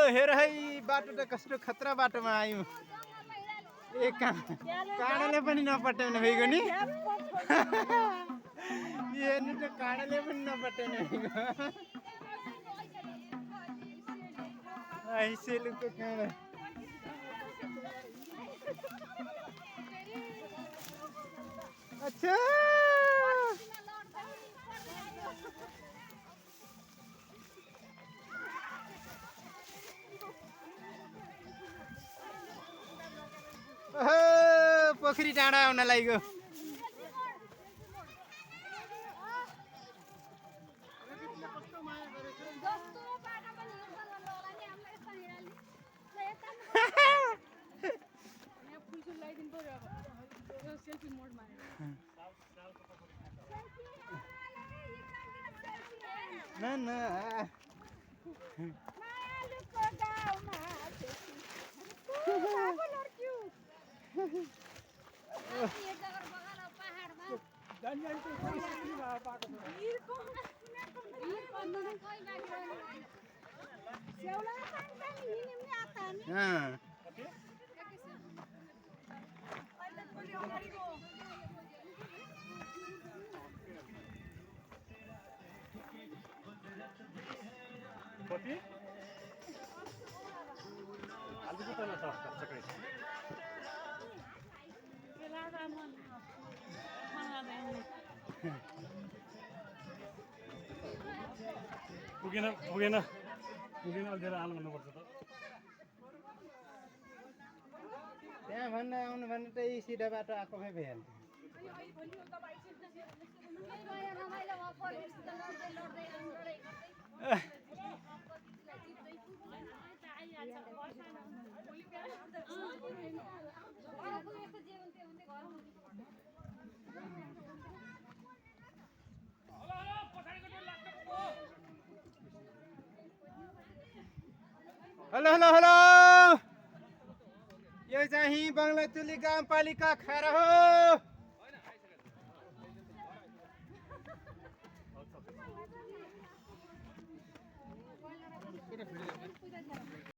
हेर है बाटो त कस्तो खतरा बाटोमा आयौँ ए काँडाले पनि नपट्याउने भइगयो नि हेर्नु त काँडाले पनि नपट्याउने भइगयो सेलुको काँडा अच्छा पोखरी डाँडा आउन लाग्यो पुगेन अल्झेर आउनु भन्नुपर्छ त त्यहाँ भन्दा आउनु भने त यी सिधा बाटो आएको भए भइहाल्थ्यो हेलो हेलो हेलो यो चाहिँ बङ्गलाचुली गाउँपालिका खरा हो